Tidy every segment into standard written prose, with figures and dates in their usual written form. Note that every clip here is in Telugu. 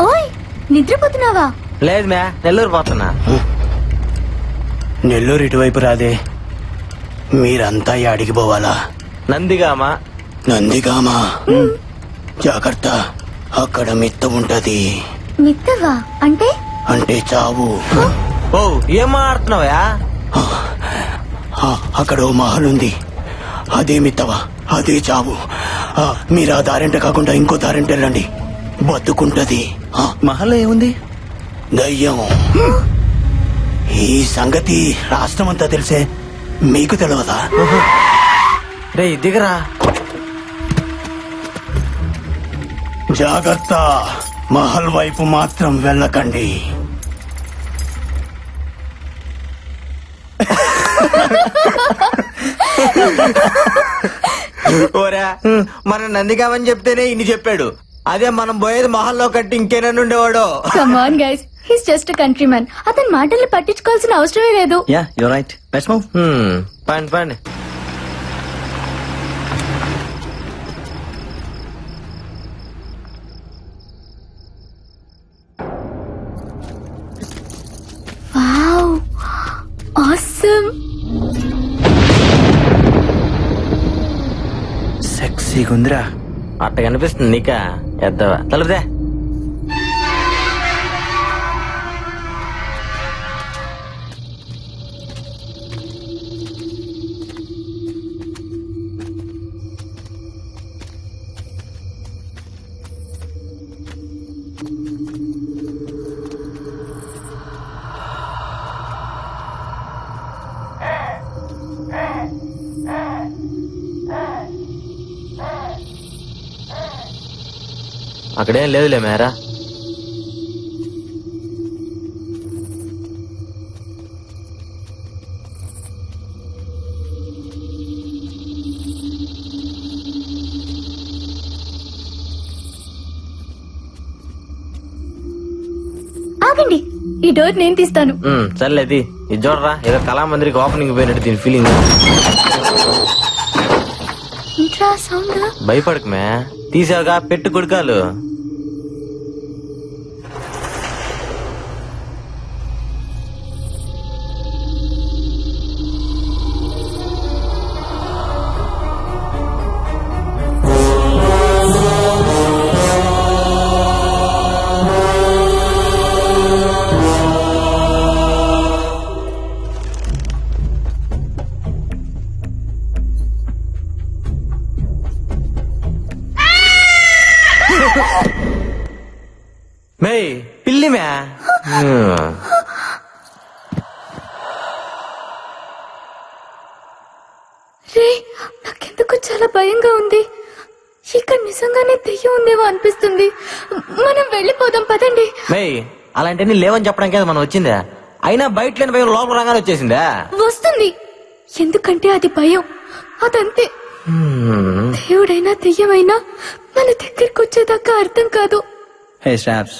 ఓయ్ నిద్రపోతున్నావా? లేదు మ్యా, నెల్లూరు పోతున్నా. నెల్లూరు ఇటువైపు రాదే, మీరంతా అడిగి పోవాలా? నందిగామా. నందిగామా? జాగ్రత్త, అక్కడ మిత్త ఉంటది. మిత్తవా అంటే? అంటే చావు. ఓ ఏం మాట్లాడుతున్నావా? అక్కడ ఓ మహల్ ఉంది, అదే మిత్తవా, అదే చావు. మీరు ఆ దారింట కాకుండా ఇంకో దారింట వెళ్ళండి, బతుకుంటది. మహల్లో ఏముంది? దయ్యం. ఈ సంగతి రాష్ట్రం అంతా తెలిసే, మీకు తెలియదా? రే దిగరా. జాగ్రత్త, మహల్ వైపు మాత్రం వెళ్ళకండి. ఓరా, మనం నందిగామని చెప్తేనే ఇన్ని చెప్పాడు. అదే మనం పోయేది మహల్లో కట్టి ఇంకేనన్ను ఉండేవాడు. Come on guys, he's just country man. అతని మాటల్ని పట్టించుకోవాల్సిన అవసరమే లేదు. Yeah you right, let's move. పండి పండి. Wow, awesome. సెక్సీగా ఉందిరా. అట్ట కనిపిస్తుంది నీకా? ఎద్దవా తలుపుదే. అక్కడేం లేదులే మేరా. ఆగండి, ఈ డోర్ నేను తీస్తాను. సర్లేది, ఇది చూడరా, ఏదో కళామందిరికి ఓపెనింగ్ పోయినట్టు దీని ఫీలింగ్. Intra sound. భయపడకు మే, తీసావుగా, పెట్టు కుడికాలు. మే పిల్లి మే. రే, నాకెందుకు చాలా భయంగా ఉంది. ఇక్కడ నిజంగానే దెయ్యం ఉందేమో అనిపిస్తుంది. మనం వెళ్ళిపోదాం పదండి. మే అలాంటి లేవని చెప్పడానికి మనం వచ్చిందా? అయినా బయట లేని భయం లోపల రాగానే వచ్చేసిందా? వస్తుంది, ఎందుకంటే అది భయం. అదంతే. దేవుడైనా దెయ్యమైనా మన దగ్గరికి వచ్చేదాకా అర్థం కాదు. హే స్టాప్స్,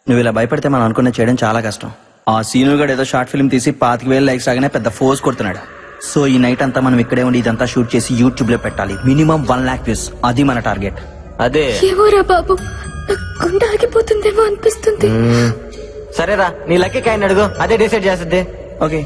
నువ్వు ఇలా భయపడితే మనం అనుకున్న చేయడం చాలా కష్టం. ఆ సీను గడు ఏదో షార్ట్ ఫిల్మ్ తీసి 25,000 లైక్స్ రాగానే పెద్ద ఫోర్స్ కొడుతున్నాడు. సో ఈ నైట్ అంతా మనం ఇక్కడే ఉండి ఇదంతా షూట్ చేసి యూట్యూబ్ లో పెట్టాలి. మినిమం 1 lakh వ్యూస్, అది మన టార్గెట్. అదే ఏమోరా బాబు, గుండె ఆగిపోతుందేమో అనిపిస్తుంది. సరేరా, నీ లక్కీ కాయని అడుగు, అదే డిసైడ్ చేస్తుంది. ఓకే,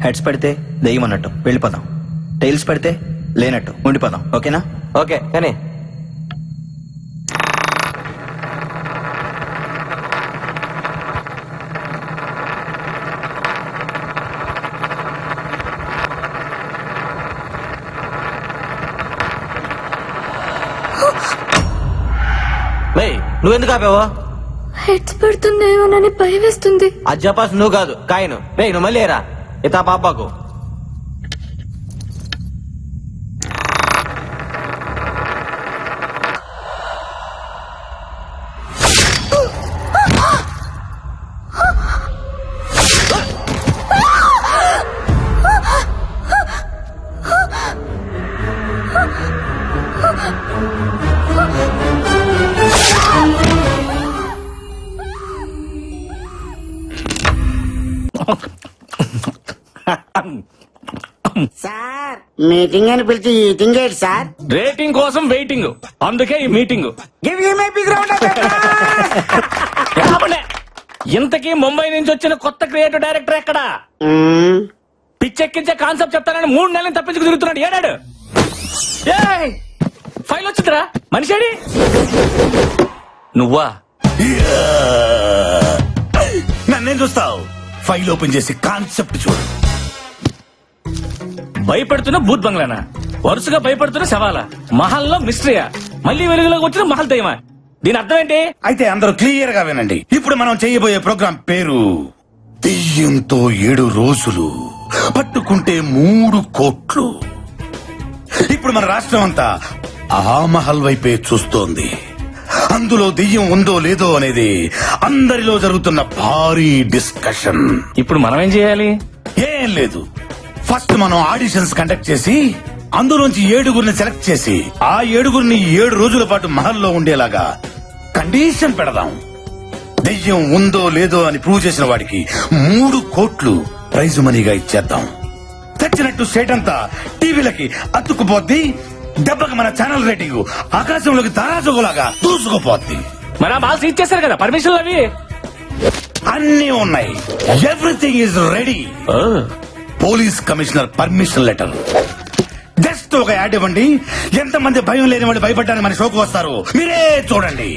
హెడ్స్ పెడితే దెయ్యం అన్నట్టు వెళ్ళిపోదాం, టైల్స్ పెడితే లేనట్టు ఉండిపోదాం. ఓకేనా? ఓకే కానీ నువ్వెందుకు ఆపావో? హెడ్స్ పడుతుందేమోనని భయం వేస్తుంది. అది చెప్పాల్సి నువ్వు కాదు, కాయను. రే నువ్వు మళ్ళీ రా, ఇతా పాపాకు. మీటింగ్ అని పిలిచి ఈటింగ్ ఏంటి సార్? రేటింగ్ కోసం వెయిటింగ్, అందుకే ఈ మీటింగ్. ఇంతకీ ముంబై నుంచి వచ్చిన కొత్త క్రియేటివ్ డైరెక్టర్ ఎక్కడ? పిచ్చెక్కించే కాన్సెప్ట్ చెప్తానని 3 నెలలు తప్పించుకు తిరుగుతున్నాడు. ఏడాడు ఫైల్ వచ్చిందిరా, మనిషి నువ్వా? నన్నేం చూస్తావు? ఫైల్ ఓపెన్ చేసి కాన్సెప్ట్ చూడు. భయపెడుతున్న భూత్ బంగ్లానా? వరుసగా భయపడుతున్న శవాలా? మహల్లో మిస్టరీయా? మళ్ళీ వెలుగులోకి వచ్చిన మహల్ దయ్యమా? దీని అర్థం ఏంటి? అయితే అందరూ క్లియర్ గా వినండి. ఇప్పుడు మనం చేయబోయే ప్రోగ్రాం పేరు దెయ్యంతో 7 రోజులు, పట్టుకుంటే 3 కోట్లు. ఇప్పుడు మన రాష్ట్రం అంతా ఆ మహల్ వైపే చూస్తోంది. అందులో దెయ్యం ఉందో లేదో అనేది అందరిలో జరుగుతున్న భారీ డిస్కషన్. ఇప్పుడు మనం ఏం చేయాలి? ఏం లేదు, ఫస్ట్ మనం ఆడిషన్స్ కండక్ట్ చేసి అందులోంచి 7గురిని సెలెక్ట్ చేసి ఆ 7గురిని 7 రోజుల పాటు మహల్లో ఉండేలాగా కండిషన్ పెడదాం. దెయ్యం ఉందో లేదో అని ప్రూవ్ చేసిన వాడికి 3 కోట్లు ప్రైజ్ మనీగా ఇచ్చేద్దాం. తెచ్చినట్టు స్టేట్ అంతా టీవీలకి అతుక్కుపోద్ది. దెబ్బకి మన ఛానల్ రేటింగ్ ఆకాశంలోకి తారాజుగులాగా దూసుకుపోద్ది. మరి ఆ మాల్స్ ఇచ్చేసారు కదా, పర్మిషన్లు అవి అన్నీ ఉన్నాయి. Everything is ready. Police commissioner permission letter. Just ఒక యాడ్ ఇవ్వండి. ఎంతమంది భయం లేని వాళ్ళు భయపడ్డానికి మన షోకు వస్తారు, మీరే చూడండి.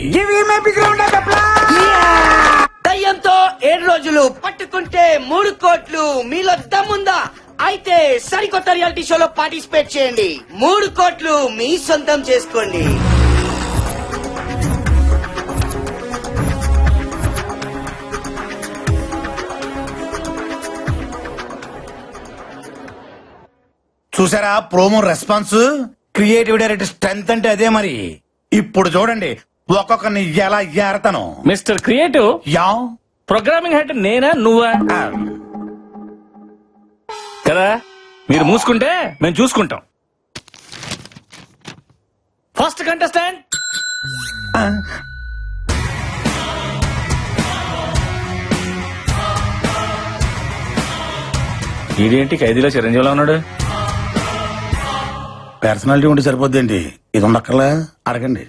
దయ్యంతో 7 రోజులు, పట్టుకుంటే 3 కోట్లు. మీలో దమ్ముందా? అయితే సరికొత్త రియాలిటీ షోలో పార్టిసిపేట్ చేయండి. 3 కోట్లు మీ సొంతం చేసుకోండి. చూసారా promo response? Creative director strength అంటే అదే. మరి ఇప్పుడు చూడండి ఒక్కొక్కరిని ఎలా ఏరతాను. Mister creative, yeah programming head నేనా నువ్వా? కదా, మీరు మూసుకుంటే మేము చూసుకుంటాం. ఫస్ట్ కంటెస్టెంట్ ఇదేంటి ఖైదీలో చిరంజీవిలో ఉన్నాడు? పర్సనాలిటీ ఉంటే సరిపోద్దండి, ఇది ఉండక్కర్లా. అడగండి.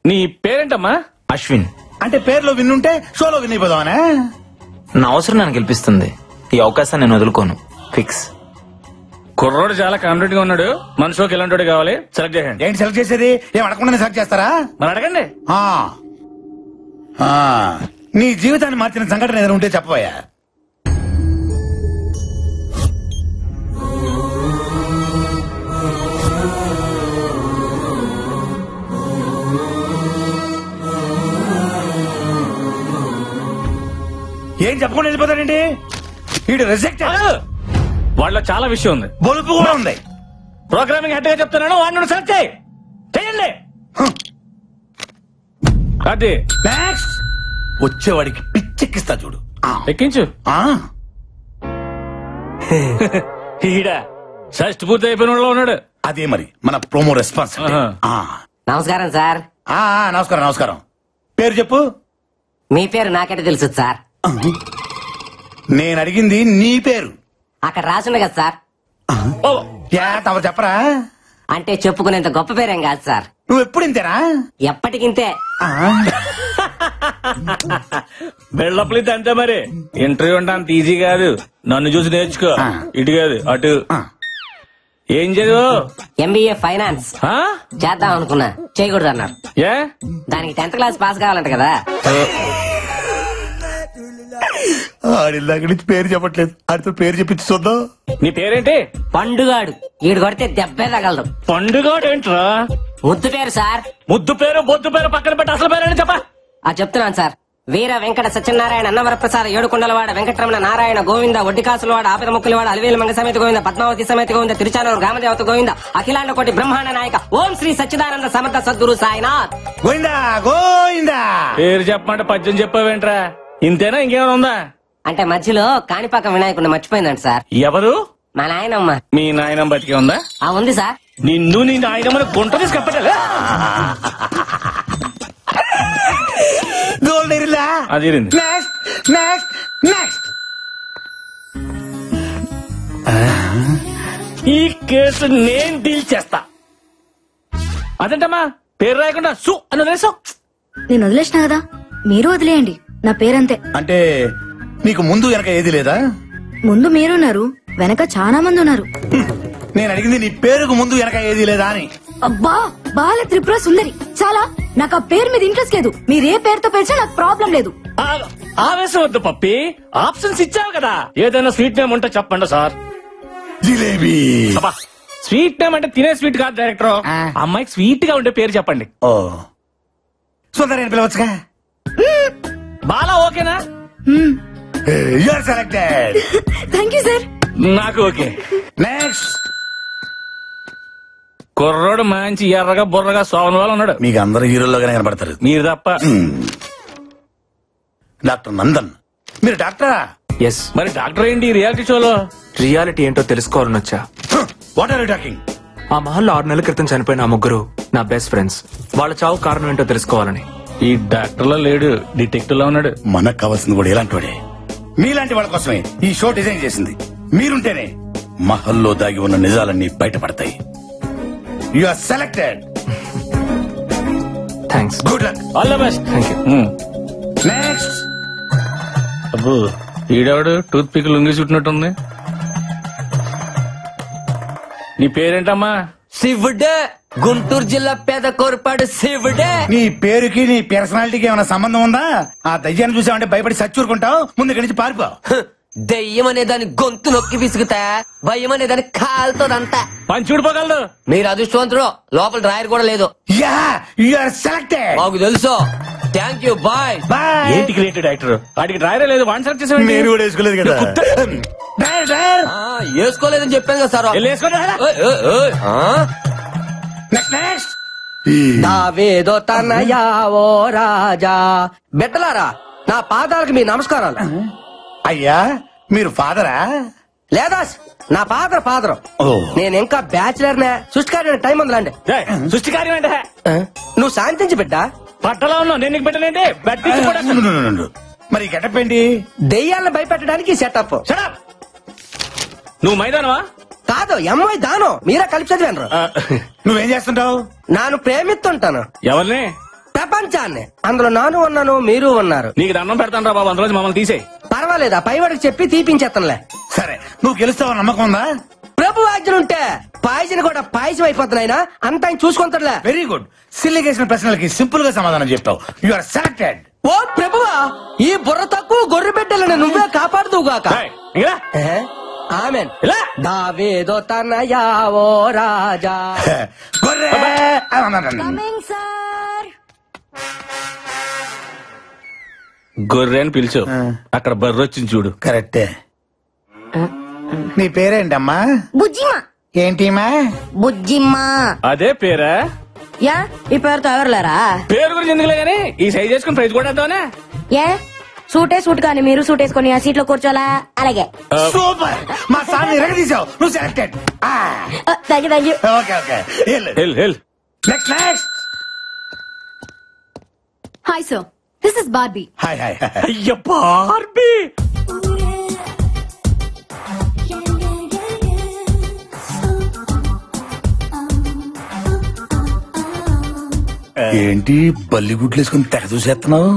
నీ పేరేంటమ్మా? అశ్విన్. అంటే పేరులో విన్నుంటే షోలో విన్ అయిపోదామనే. నా అవసరం నన్ను గెలిపిస్తుంది. ఈ అవకాశాన్ని నేను వదులుకోను. ఫిక్స్. కుర్రోడు చాలా కాన్ఫిడెంట్ గా ఉన్నాడు. మన షోకి ఎలాంటి కావాలి? సెలెక్ట్ చేయండి. ఏంటి సెలెక్ట్ చేసేది? ఏం అడగకుండా సెలెక్ట్ చేస్తారా? మరి అడగండి. నీ జీవితాన్ని మార్చిన సంఘటన ఏదైనా ఉంటే చెప్పబోయా. ఏం చెప్పకుండా వెళ్ళిపోతాడండి వీడు? రిజెక్ట్. వాళ్ళలో చాలా విషయం ఉంది, బొలుపు కూడా ఉంది. ప్రోగ్రామింగ్ హెడ్ గా చెప్తున్నాను, వాడిని సెలెక్ట్ చేయండి. అది నెక్స్ట్ వచ్చేవాడికి పిచ్చెక్కిస్తా చూడు. ఎక్కించు. ఈడ షష్ట్ పూర్తి అయిపోయిన వాళ్ళు ఉన్నాడు. అదే మరి మన ప్రోమో రెస్పాన్స్. నమస్కారం సార్. నమస్కారం నమస్కారం. పేరు చెప్పు. మీ పేరు నాకంటే తెలుసు సార్. నేను అడిగింది నీ పేరు. అక్కడ రాసుంది కదా సార్. తమరు చెప్పరా? అంటే చెప్పుకునేంత గొప్ప పేరేం కాదు సార్. నువ్వు ఎప్పుడు ఇంతేనా? ఎప్పటికింతే. బిల్డప్లు అంతే మరి. ఇంటర్వ్యూ అంటే అంత ఈజీ కాదు. నన్ను చూసి నేర్చుకో. ఇటు కాదు అటు. ఏం చదువు? MBA ఫైనాన్స్ చేద్దాం అనుకున్నా, చేయకూడదు అన్నారు. ఏ? దానికి 10th క్లాస్ పాస్ కావాలంట కదా. ఆడిల్లాక నుంచి పేరు చెప్పట్లేదు, ఆడితో పేరు చెప్పించి చూద్దాం. నీ పేరేంటి? పండుగాడు. ఈడు కొడితే దెబ్బే తగలదు. పండుగాడు ఏంట్రా? ముద్దు పేరు సార్. ముద్దు పేరు బొద్దు పేరు పక్కన పెట్టి అసలు పేరు చెప్పా. చెప్తున్నాను సార్. వీర వెంకట సత్యనారాయణ, అన్నవరప్రసాద, ఏడుకొండలవాడ, వెంకటరమణ, నారాయణ, గోవింద, ఒడ్డికాసులవాడ, ఆపద ముక్కులవాడ, అలివేలు మంగ సమేత గోవింద, పద్మావతి సమేత గోవింద, తిరుచానూరు గ్రామదేవత గోవింద, అఖిలాండ కోటి బ్రహ్మాండ నాయక, ఓం శ్రీ సచ్చిదానంద సమర్థ సద్గురు సాయినాథ్ గోవిందా గోవిందా. పేరు చెప్పమంటే పద్యం చెప్పావేంట్రా? ఇంతేనా ఇంకేమైనా ఉందా? అంటే మధ్యలో కాణిపాకం వినాయకుడిని మర్చిపోయిందంట సార్. ఎవరు? మా నాయనమ్మ. మీ నాయనమ్మ బతికే ఉందా? ఉంది సార్. నిన్ను నీ నాయనమ్మని గుంట తీసి కప్పటలే. గోల్డ్ ఎరిలా అది. Next next next. ఈ కేసు నేను డీల్ చేస్తా. అదేంటమ్మా పేరు రాయకుండా సు అని వదిలేసావు? నేను వదిలేసిన కదా, మీరు వదిలేయండి. నా పేరంతే. అంటే నీకు ముందు వెనక ఏది లేదా? ముందు మీరున్నారు, వెనక చాలా మంది ఉన్నారు. నేను అడిగింది నీ పేరుకు ముందు వెనక ఏది లేదా అని. అబ్బా, బాల త్రిపుర సుందరి. చాలా, నాకు ఆ పేరు మీద ఇంట్రెస్ట్ లేదు. మీరు ఏ పేరుతో పిలిచినా నాకు ప్రాబ్లం లేదు. ఆవేశం వద్దు పప్పి, ఆప్షన్స్ ఇచ్చావు కదా. ఏదైనా స్వీట్ నేమ్ ఉంటే చెప్పండి సార్. జిలేబీ. స్వీట్ నేమ్ అంటే తినే స్వీట్ కాదు డైరెక్టర్. అమ్మాయికి స్వీట్ గా ఉండే పేరు చెప్పండి. ఓ సుందరి పిలవచ్చుగా. బాలా ఓకేనా? You are selected. Thank you sir. నాకు ఓకే. నెక్స్ట్. కుర్రోడు మంచి ఎర్రగా బుర్రగా సోమన్ వాళ్ళు ఉన్నాడు. మీకు అందరు హీరోల్లోగానే కనపడతారు. మీరు తప్ప. డాక్టర్ నందన్. మీరు డాక్టరా? ఎస్. మరి డాక్టర్ ఏంటి రియాలిటీ షోలో? రియాలిటీ ఏంటో తెలుసుకోవాలని వచ్చా. What are you talking? ఆ మహల్లో 6 నెలల క్రితం చనిపోయిన ఆ ముగ్గురు నా బెస్ట్ ఫ్రెండ్స్. వాళ్ళ చావు కారణం ఏంటో తెలుసుకోవాలని. ఈ డాక్టర్ లో లేడు, డిటెక్టివ్ లో ఉన్నాడు. మనకు కావాల్సింది కూడా ఇలాంటి వాడే. మీలాంటి వాళ్ళ కోసమే ఈ షో డిజైన్ చేసింది. మీరుంటేనే మహల్లో దాగి ఉన్న నిజాలన్నీ బయటపడతాయి. You are selected. Thanks. Good luck. All the best. Thank you. Next. అబ్బో, ఈడవాడు టూత్ పిక్ లొంగి చుట్టినట్టుంది. నీ పేరేంటమ్మా? శివుడే. గుంటూరు జిల్లా పేద కోరపాడు శివుడే. నీ పేరుకి నీ పర్సనాలిటీకి ఏమైనా సంబంధం ఉందా? ఆ దయ్యాన్ని చూసావంటే భయపడి సచ్చూరుకుంటావు. ముందు ఇక్కడి నుంచి పారిపో. దెయ్యం అనే దాని గొంతు నొక్కి విసుగుతా, భయం అనే దాని కాలుతోదంతా. పని చూడిపోగలదు. మీరు అదృష్టవంతుడు, లోపల డ్రాయర్ కూడా లేదు. Yeah, you are selected. మాకు తెలుసు. Thank you, bye. బాయ్. ఏంటి క్రియేటివ్ డైరెక్టర్? వాడికి డ్రైరే లేదు, వాడిని సెలెక్ట్ చేసాడు. నేను కూడా వేసుకోలేదు కదా. వేసుకోలేదని చెప్పాను కదా సార్. నెక్స్ట్. దావేదో తనయా ఓ రాజా. బిడ్డలారా, నా పాదాలకు మీ నమస్కారాలు. అయ్యా, మీరు ఫాదరా? లేదా నా ఫాదరం. నేను ఇంకా బ్యాచిలర్ నే. సృష్టికార్యం టైం ఉందిలాండి. సృష్టి కార్యం ఏంటే? నువ్వు శాంతించి బిడ్డ. పట్టలో ఉన్నావు, నేను నీకు పెట్టలేంటి? మరి గెటప్ ఏంటి? దెయ్యాలను భయపెట్టడానికి సెటప్. నువ్వు మైదానవా? కాదు, ఎంఐ దానం. మీరే కలిపి చదివాను. నువ్వేం చేస్తుంటావు? నాను ప్రేమిస్తుంటాను ఎవరిని? ప్రపంచాన్ని. అందులో నాను ఉన్నాను, మీరు ఉన్నారు. నీకు దండం పెడతాను రా బాబు, అందులో మమ్మల్ని తీసేయి. పర్వాలేదా, పైవాడికి చెప్పి తీపించేస్తానులే. సరే, నువ్వు గెలుస్తావు నమ్మకం ఉందా? ప్రభు ఆజ్ఞలుంటే పాయసం కూడా పాయసం అయిపోతున్నాయినా అంత ఆయన చూసుకుంటాడులే. Very good. సిల్లీ చేసిన ప్రశ్నలకి సింపుల్ గా సమాధానం చెప్తావు. You are selected. ఓ ప్రభువా, ఈ బుర్ర తక్కువ గొర్రె బిడ్డలను నువ్వే కాపాడుదువుగాక. ఆమెన్. దావేదో తనయా ఓ రాజా. గొర్రె అని పిలిచు, అక్కడ బర్రె వచ్చింది చూడు. కరెక్టే. నీ పేరేంటమ్మా? బుజ్జిమా. ఏంటిమా? బుజ్జిమ్మా. అదే పేరా? యా, ఈ పేరుతో ఎవరులేరా? పేరు గురించి ఎందుకులే గానీ ఈ సైజ్ చేసుకుని ప్రైజ్ కూడా వేద్దామనే. ఏ సూట్ కానీ మీరు సూట్ వేసుకొని ఆ సీట్ లో కూర్చోలా? అలాగే. సూపర్. మా సార్ ఎరగదీసావు. నువ్వు selected. Thank you. Okay okay. Next. Hi sir, this is Barbie. Hi hi. అయ్య బార్బీ. ఏంటి బల్లిగుడ్లు వేసుకుని తెగ చూసేస్తున్నావు?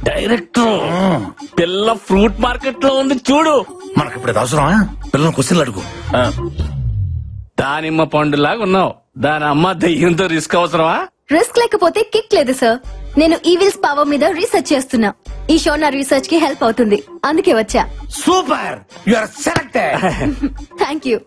డైరెక్టర్, పిల్ల ఫ్రూట్ మార్కెట్ లో ఉంది చూడు. మనకి ఇప్పుడు అవసరమా? పిల్లలు క్వశ్చన్లు అడుగు. దానిమ్మ పండులాగా ఉన్నావు, దాని అమ్మ దయ్యంతో రిస్క్ అవసరమా? రిస్క్ లేకపోతే కిక్ లేదు సార్. నేను ఈవిల్స్ పవర్ మీద రీసెర్చ్ చేస్తున్నా. ఈ షో నా రీసెర్చ్ కి హెల్ప్ అవుతుంది, అందుకే వచ్చా. Super. You are selected. Thank you.